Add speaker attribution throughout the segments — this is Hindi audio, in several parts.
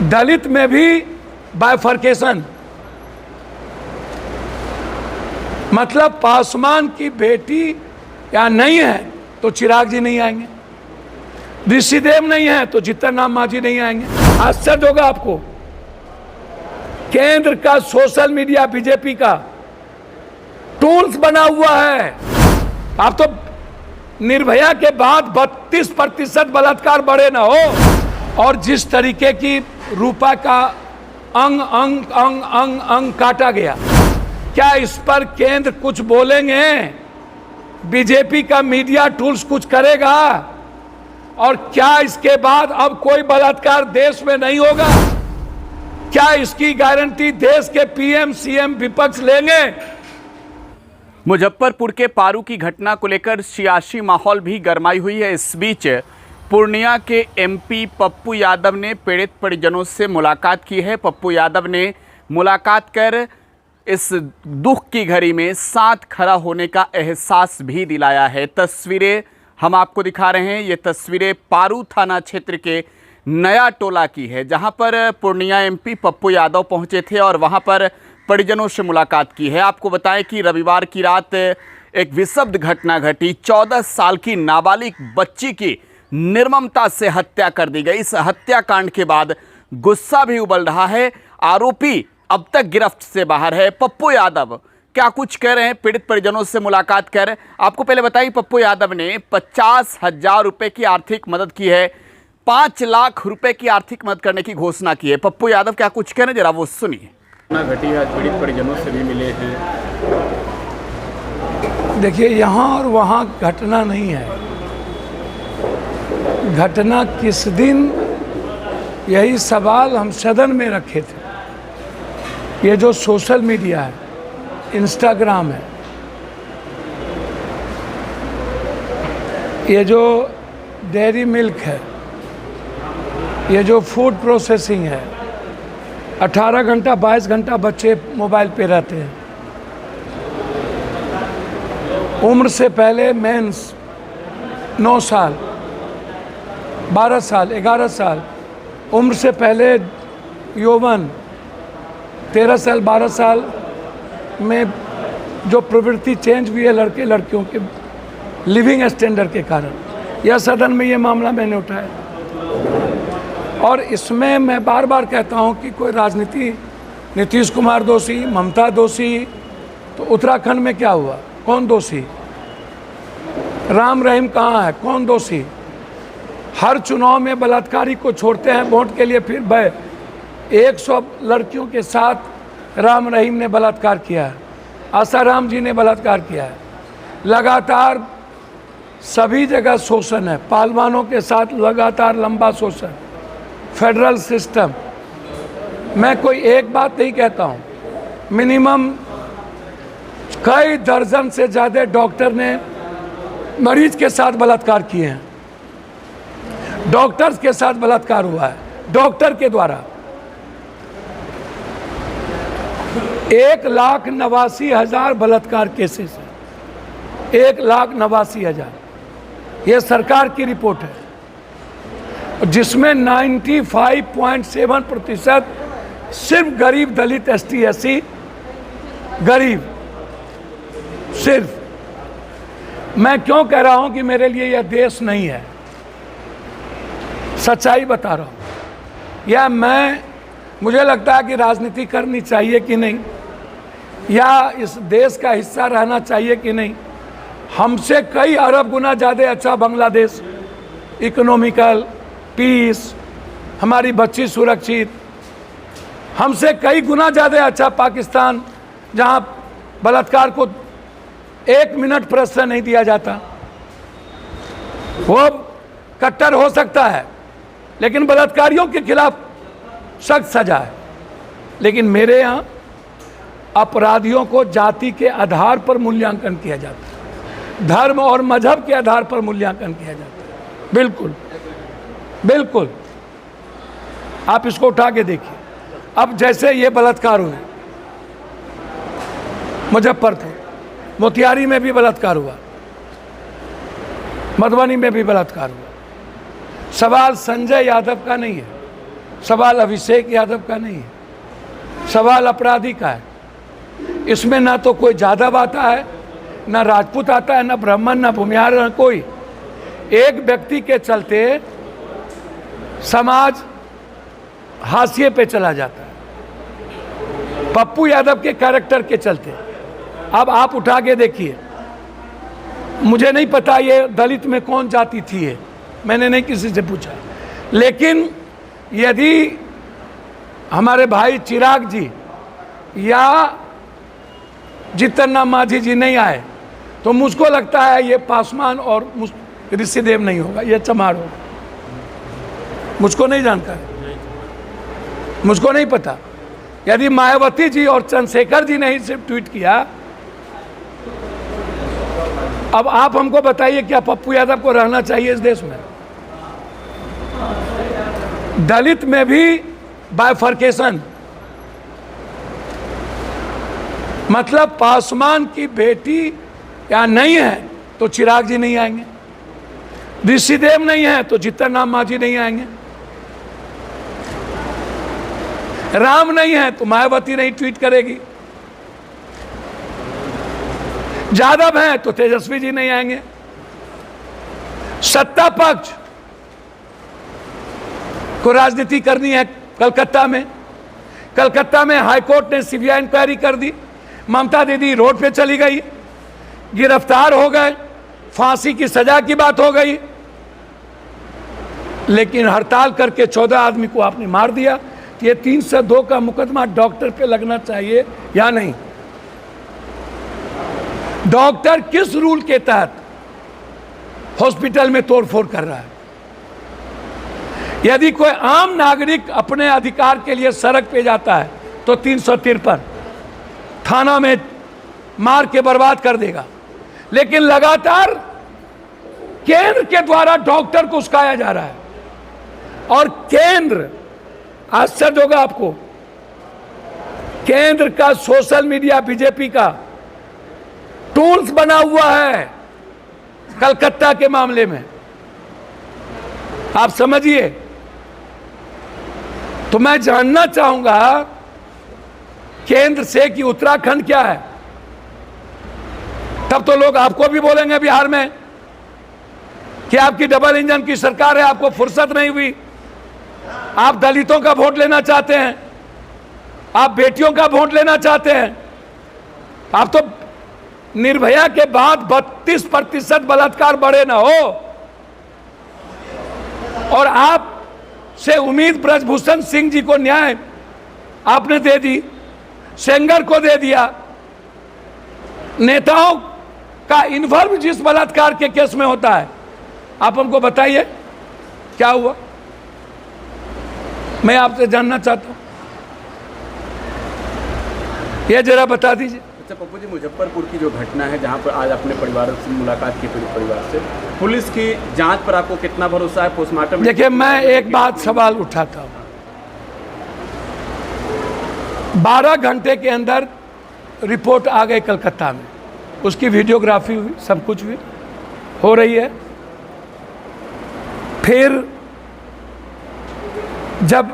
Speaker 1: दलित में भी बाइफर्केशन, मतलब पासवान की बेटी या नहीं है तो चिराग जी नहीं आएंगे, ऋषिदेव नहीं है तो जीतन राम मांझी नहीं आएंगे। आश्चर्य होगा आपको, केंद्र का सोशल मीडिया बीजेपी का टूल्स बना हुआ है। आप तो निर्भया के बाद 32% बलात्कार बढ़े ना हो, और जिस तरीके की रूपा का अंग अंग अंग अंग अंग काटा गया, क्या इस पर केंद्र कुछ बोलेंगे? बीजेपी का मीडिया टूल्स कुछ करेगा? और क्या इसके बाद अब कोई बलात्कार देश में नहीं होगा? क्या इसकी गारंटी देश के पीएम सीएम विपक्ष लेंगे?
Speaker 2: मुजफ्फरपुर के पारू की घटना को लेकर सियासी माहौल भी गरमाई हुई है। इस बीच पूर्णिया के एमपी पप्पू यादव ने पीड़ित परिजनों से मुलाकात की है। पप्पू यादव ने मुलाकात कर इस दुख की घड़ी में साथ खड़ा होने का एहसास भी दिलाया है। तस्वीरें हम आपको दिखा रहे हैं। ये तस्वीरें पारू थाना क्षेत्र के नया टोला की है, जहां पर पूर्णिया एमपी पप्पू यादव पहुंचे थे और वहां पर परिजनों से मुलाकात की है। आपको बताएं कि रविवार की रात एक विषम घटना घटी। 14 साल की नाबालिग बच्ची की निर्ममता से हत्या कर दी गई। इस हत्याकांड के बाद गुस्सा भी उबल रहा है। आरोपी अब तक गिरफ्त से बाहर है। पप्पू यादव क्या कुछ कह रहे हैं पीड़ित परिजनों से मुलाकात कर, आपको पहले बताइए। पप्पू यादव ने 50,000 रुपए की आर्थिक मदद की है, 5 लाख रुपए की आर्थिक मदद करने की घोषणा की है। पप्पू यादव क्या कुछ कह रहे हैं, जरा वो सुनिए।
Speaker 3: घटी आज पीड़ित परिजनों से भी मिले हैं।
Speaker 1: देखिए, यहाँ और वहाँ घटना नहीं है। घटना किस दिन, यही सवाल हम सदन में रखे थे। ये जो सोशल मीडिया है, इंस्टाग्राम है, ये जो डेयरी मिल्क है, ये जो फूड प्रोसेसिंग है, 18 घंटा 22 घंटा बच्चे मोबाइल पे रहते हैं। उम्र से पहले मेंस 9 साल 12 साल 11 साल, उम्र से पहले यौवन 13 साल 12 साल में जो प्रवृत्ति चेंज हुई है लड़के लड़कियों के लिविंग स्टैंडर्ड के कारण, यह सदन में ये मामला मैंने उठाया। और इसमें मैं बार बार कहता हूं कि कोई राजनीति, नीतीश कुमार दोषी, ममता दोषी, तो उत्तराखंड में क्या हुआ, कौन दोषी? राम रहीम कहाँ है, कौन दोषी? हर चुनाव में बलात्कारी को छोड़ते हैं वोट के लिए, फिर 100 लड़कियों के साथ राम रहीम ने बलात्कार किया है, आसाराम जी ने बलात्कार किया है। लगातार सभी जगह शोषण है, पहलवानों के साथ लगातार लंबा शोषण, फेडरल सिस्टम। मैं कोई एक बात नहीं कहता हूँ, मिनिमम कई दर्जन से ज़्यादा डॉक्टर ने मरीज के साथ बलात्कार किए हैं। डॉक्टर्स के साथ बलात्कार हुआ है, डॉक्टर के द्वारा। 1,89,000 बलात्कार केसेस हैं, 1,89,000। ये सरकार की रिपोर्ट है, जिसमें 95.7% सिर्फ गरीब दलित एसटी एससी गरीब। सिर्फ मैं क्यों कह रहा हूं कि मेरे लिए यह देश नहीं है, सच्चाई बता रहा हूं। या मुझे लगता है कि राजनीति करनी चाहिए कि नहीं, या इस देश का हिस्सा रहना चाहिए कि नहीं। हमसे कई अरब गुना ज़्यादा अच्छा बांग्लादेश, इकोनॉमिकल पीस, हमारी बच्ची सुरक्षित, हमसे कई गुना ज़्यादा अच्छा पाकिस्तान, जहां बलात्कार को 1 मिनट प्रश्न नहीं दिया जाता। वो कट्टर हो सकता है, लेकिन बलात्कारियों के खिलाफ सख्त सजा है। लेकिन मेरे यहाँ अपराधियों को जाति के आधार पर मूल्यांकन किया जाता है, धर्म और मजहब के आधार पर मूल्यांकन किया जाता है। बिल्कुल बिल्कुल, आप इसको उठा के देखिए। अब जैसे ये बलात्कार हुए मुजफ्फरपुर, मोतिहारी में भी बलात्कार हुआ, मधुबनी में भी बलात्कार हुआ। सवाल संजय यादव का नहीं है, सवाल अभिषेक यादव का नहीं है, सवाल अपराधी का है। इसमें ना तो कोई जादव आता है, ना राजपूत आता है, ना ब्राह्मण, ना भूमिहार, ना कोई। एक व्यक्ति के चलते समाज हाशिए पे चला जाता है, पप्पू यादव के कैरेक्टर के चलते। अब आप उठा के देखिए, मुझे नहीं पता ये दलित में कौन जाति थी, है मैंने नहीं किसी से पूछा, लेकिन यदि हमारे भाई चिराग जी या जितन राम मांझी जी नहीं आए तो मुझको लगता है ये पासवान और ऋषिदेव नहीं होगा, ये चमार होगा। मुझको नहीं जानकारी, मुझको नहीं पता। यदि मायावती जी और चंद्रशेखर जी ने ही सिर्फ ट्वीट किया, अब आप हमको बताइए क्या पप्पू यादव को रहना चाहिए इस देश में? दलित में भी बाइफर्केशन, मतलब पासवान की बेटी या नहीं है तो चिराग जी नहीं आएंगे, ऋषिदेव नहीं है तो जितन राम मांझी नहीं आएंगे, राम नहीं है तो मायावती नहीं ट्वीट करेगी, यादव है तो तेजस्वी जी नहीं आएंगे। सत्ता पक्ष को राजनीति करनी है कलकत्ता में। कलकत्ता में हाईकोर्ट ने सीबीआई इंक्वायरी कर दी, ममता दीदी रोड पे चली गई, गिरफ्तार हो गए, फांसी की सजा की बात हो गई, लेकिन हड़ताल करके 14 आदमी को आपने मार दिया। ये 302 का मुकदमा डॉक्टर पे लगना चाहिए या नहीं? डॉक्टर किस रूल के तहत हॉस्पिटल में तोड़फोड़ कर रहा है? यदि कोई आम नागरिक अपने अधिकार के लिए सड़क पे जाता है तो 353 थाना में मार के बर्बाद कर देगा, लेकिन लगातार केंद्र के द्वारा डॉक्टर को उस्काया जा रहा है। और केंद्र, आश्चर्य होगा आपको, केंद्र का सोशल मीडिया बीजेपी का टूल्स बना हुआ है कलकत्ता के मामले में। आप समझिए। तो मैं जानना चाहूंगा केंद्र से कि उत्तराखंड क्या है, तब तो लोग आपको भी बोलेंगे बिहार में कि आपकी डबल इंजन की सरकार है, आपको फुर्सत नहीं हुई, आप दलितों का वोट लेना चाहते हैं, आप बेटियों का वोट लेना चाहते हैं। आप तो निर्भया के बाद 32% बलात्कार बढ़े ना हो, और आप से उम्मीद ब्रजभूषण सिंह जी को न्याय आपने दे दी, सेंगर को दे दिया। नेताओं का इन्वॉल्व जिस बलात्कार के केस में होता है, आप हमको बताइए क्या हुआ? मैं आपसे जानना चाहता हूं, ये जरा बता दीजिए।
Speaker 3: अच्छा पप्पू जी, मुजफ्फरपुर की जो घटना है जहां पर आज अपने परिवार से मुलाकात की, पीड़ित परिवार से, पुलिस की जांच पर आपको कितना भरोसा है? पोस्टमार्टम,
Speaker 1: देखिए मैं एक बात सवाल उठाता हूं, 12 घंटे के अंदर रिपोर्ट आ गई कलकत्ता में, उसकी वीडियोग्राफी हुई, सब कुछ भी हो रही है। फिर जब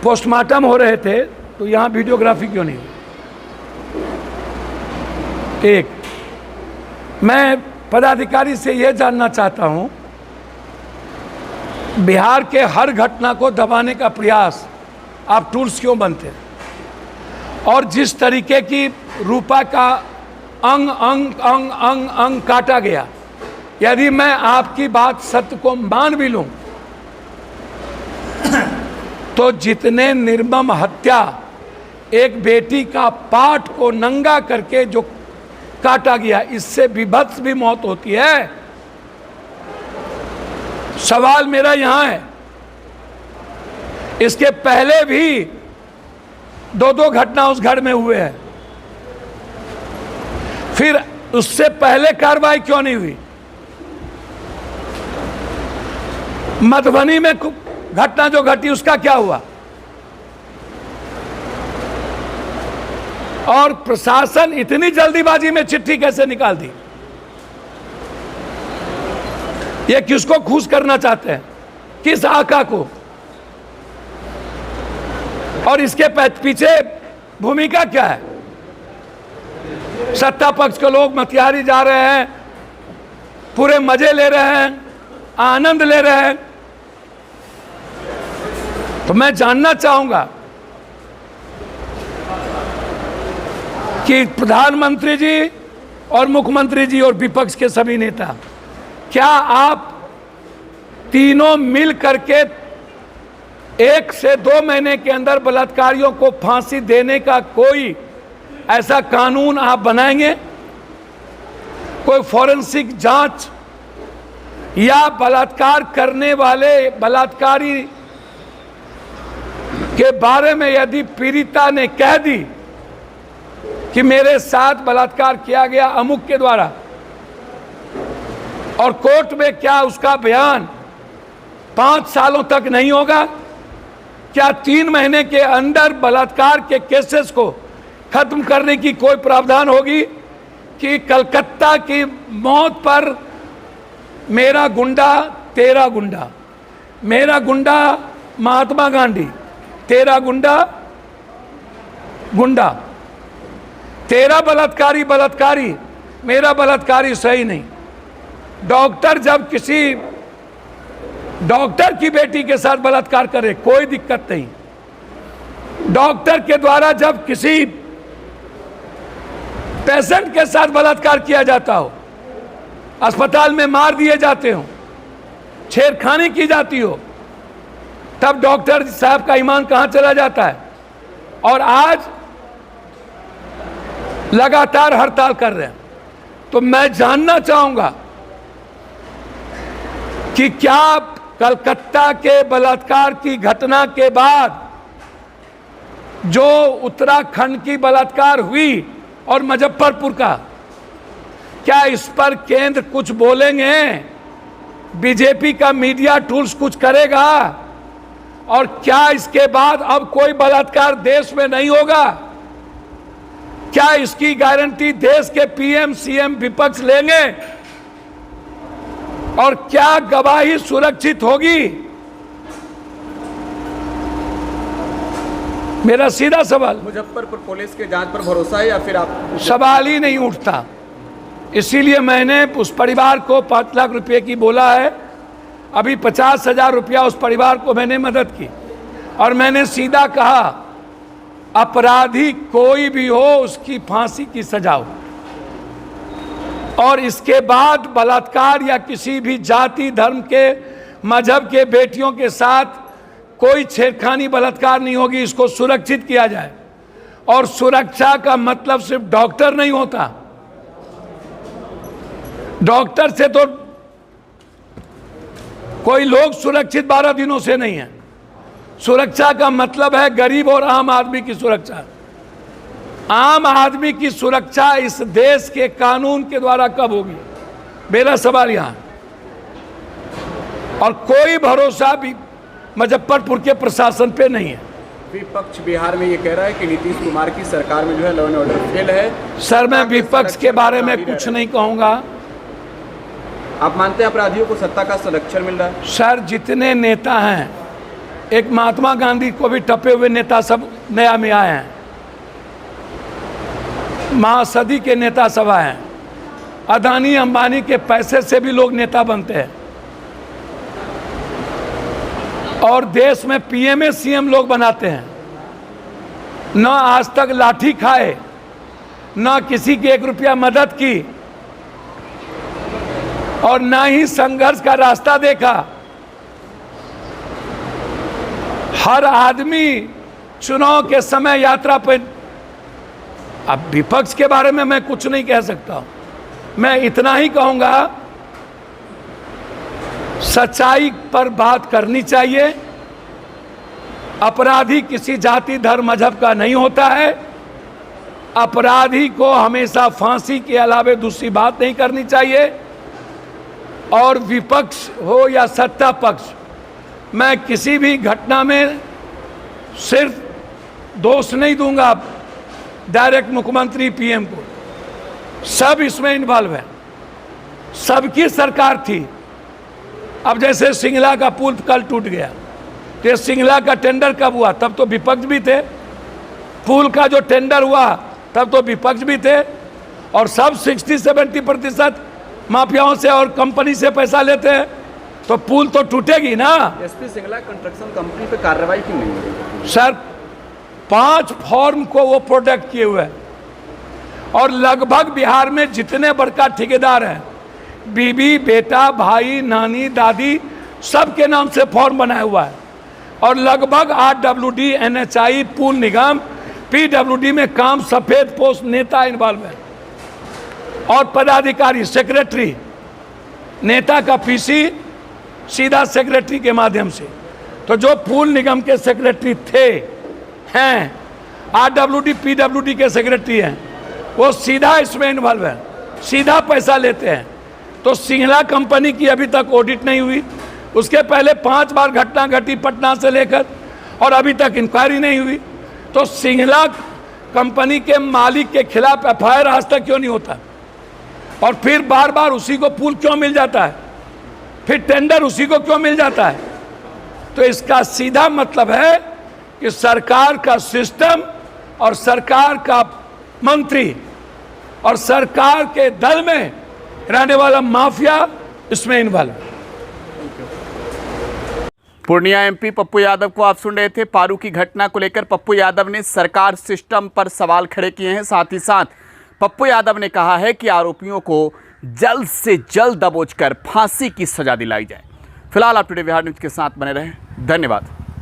Speaker 1: पोस्टमार्टम हो रहे थे तो यहाँ वीडियोग्राफी क्यों नहीं हुई? एक, मैं पदाधिकारी से यह जानना चाहता हूँ, बिहार के हर घटना को दबाने का प्रयास आप टूल्स क्यों बनते हैं? और जिस तरीके की रूपा का अंग अंग अंग अंग अंग काटा गया, यदि मैं आपकी बात सत्य को मान भी लूं तो जितने निर्मम हत्या, एक बेटी का पाठ को नंगा करके जो काटा गया, इससे विभत्स भी मौत होती है। सवाल मेरा यहां है, इसके पहले भी 2 घटना उस घर में हुए हैं, फिर उससे पहले कार्रवाई क्यों नहीं हुई? मधुबनी में घटना जो घटी उसका क्या हुआ? और प्रशासन इतनी जल्दीबाजी में चिट्ठी कैसे निकाल दी? ये किसको खुश करना चाहते हैं? किस आका को? और इसके पीछे भूमिका क्या है? सत्ता पक्ष के लोग मतिहारी जा रहे हैं, पूरे मजे ले रहे हैं, आनंद ले रहे हैं। तो मैं जानना चाहूंगा कि प्रधानमंत्री जी और मुख्यमंत्री जी और विपक्ष के सभी नेता, क्या आप तीनों मिल करके 1 से 2 महीने के अंदर बलात्कारियों को फांसी देने का कोई ऐसा कानून आप बनाएंगे? कोई फॉरेंसिक जांच, या बलात्कार करने वाले बलात्कारी के बारे में यदि पीड़िता ने कह दी कि मेरे साथ बलात्कार किया गया अमुक के द्वारा, और कोर्ट में क्या उसका बयान 5 सालों तक नहीं होगा? क्या 3 महीने के अंदर बलात्कार के केसेस को खत्म करने की कोई प्रावधान होगी कि कलकत्ता की मौत पर मेरा गुंडा तेरा गुंडा, मेरा गुंडा महात्मा गांधी, तेरा गुंडा गुंडा, तेरा बलात्कारी बलात्कारी, मेरा बलात्कारी सही नहीं। डॉक्टर जब किसी डॉक्टर की बेटी के साथ बलात्कार करे कोई दिक्कत नहीं, डॉक्टर के द्वारा जब किसी पेशेंट के साथ बलात्कार किया जाता हो, अस्पताल में मार दिए जाते हो, छेड़खानी की जाती हो, तब डॉक्टर साहब का ईमान कहां चला जाता है? और आज लगातार हड़ताल कर रहे हैं। तो मैं जानना चाहूंगा कि क्या कलकत्ता के बलात्कार की घटना के बाद जो उत्तराखंड की बलात्कार हुई और मुजफ्फरपुर का, क्या इस पर केंद्र कुछ बोलेंगे? बीजेपी का मीडिया टूल्स कुछ करेगा? और क्या इसके बाद अब कोई बलात्कार देश में नहीं होगा? क्या इसकी गारंटी देश के पीएम सीएम विपक्ष लेंगे? और क्या गवाही सुरक्षित होगी? मेरा सीधा सवाल।
Speaker 3: मुजफ्फरपुर पुलिस के जांच पर भरोसा है या फिर आप?
Speaker 1: सवाल ही नहीं उठता। इसीलिए मैंने उस परिवार को 5 लाख रुपए की बोला है। अभी 50,000 रुपया उस परिवार को मैंने मदद की, और मैंने सीधा कहा अपराधी कोई भी हो उसकी फांसी की सजा हो, और इसके बाद बलात्कार या किसी भी जाति धर्म के मजहब के बेटियों के साथ कोई छेड़खानी बलात्कार नहीं होगी। इसको सुरक्षित किया जाए। और सुरक्षा का मतलब सिर्फ डॉक्टर नहीं होता। डॉक्टर से तो कोई लोग सुरक्षित 12 दिनों से नहीं है। सुरक्षा का मतलब है गरीब और आम आदमी की सुरक्षा। आम आदमी की सुरक्षा इस देश के कानून के द्वारा कब होगी? मेरा सवाल यहां। और कोई भरोसा भी मुजफ्फरपुर के प्रशासन पे नहीं है।
Speaker 3: विपक्ष बिहार में ये कह रहा है कि नीतीश कुमार की सरकार में जो है लॉ एंड ऑर्डर फेल है।
Speaker 1: सर, मैं विपक्ष के बारे में कुछ नहीं कहूंगा।
Speaker 3: आप मानते हैं अपराधियों को सत्ता का संरक्षण मिल रहा है?
Speaker 1: सर, जितने नेता हैं, एक महात्मा गांधी को भी टपे हुए नेता सब नया में आए हैं, महासदी के नेता सब आए हैं, अदानी अंबानी के पैसे से भी लोग नेता बनते हैं, और देश में पीएमए सीएम लोग बनाते हैं। न आज तक लाठी खाए, न किसी की 1 रुपया मदद की, और न ही संघर्ष का रास्ता देखा। हर आदमी चुनाव के समय यात्रा पर। अब विपक्ष के बारे में मैं कुछ नहीं कह सकता। मैं इतना ही कहूंगा, सच्चाई पर बात करनी चाहिए। अपराधी किसी जाति धर्म मजहब का नहीं होता है। अपराधी को हमेशा फांसी के अलावा दूसरी बात नहीं करनी चाहिए। और विपक्ष हो या सत्ता पक्ष, मैं किसी भी घटना में सिर्फ दोष नहीं दूंगा डायरेक्ट मुख्यमंत्री पीएम को। सब इसमें इन्वॉल्व है, सबकी सरकार थी। अब जैसे सिंगला का पुल कल टूट गया, ये सिंगला का टेंडर कब हुआ? तब तो विपक्ष भी थे। पुल का जो टेंडर हुआ तब तो विपक्ष भी थे। और सब 60-70% माफियाओं से और कंपनी से पैसा लेते हैं, तो पुल तो टूटेगी ना।
Speaker 3: एसपी सिंगला कंस्ट्रक्शन कंपनी पे कार्रवाई क्यों नहीं हो रही?
Speaker 1: सर 5 फॉर्म को वो प्रोडक्ट किए हुए हैं और लगभग बिहार में जितने बड़का ठेकेदार हैं, बीबी, बेटा, भाई, नानी, दादी, सबके नाम से फॉर्म बनाया हुआ है। और लगभग RWD, NHI, पुल निगम, PWD में काम सफेद पोस्ट नेता इन्वॉल्व है और पदाधिकारी, सेक्रेटरी, नेता का PC सीधा सेक्रेटरी के माध्यम से। तो जो पुल निगम के सेक्रेटरी थे, हैं, RWD, PWD के सेक्रेटरी हैं, वो सीधा इसमें इन्वॉल्व है, सीधा पैसा लेते हैं। तो सिंगला कंपनी की अभी तक ऑडिट नहीं हुई। उसके पहले 5 बार घटना घटी पटना से लेकर, और अभी तक इंक्वायरी नहीं हुई। तो सिंगला कंपनी के मालिक के खिलाफ FIR आज तक क्यों नहीं होता? और फिर बार बार उसी को पुल क्यों मिल जाता है? फिर टेंडर उसी को क्यों मिल जाता है? तो इसका सीधा मतलब है कि सरकार का सिस्टम और सरकार का मंत्री और सरकार के दल में रहने वाला माफिया इसमें इन्वॉल्व है।
Speaker 2: पूर्णिया MP पप्पू यादव को आप सुन रहे थे। पारू की घटना को लेकर पप्पू यादव ने सरकार सिस्टम पर सवाल खड़े किए हैं। साथ ही साथ पप्पू यादव ने कहा है कि आरोपियों को जल्द से जल्द दबोचकर फांसी की सजा दिलाई जाए। फिलहाल आप टुडे बिहार न्यूज के साथ बने रहें। धन्यवाद।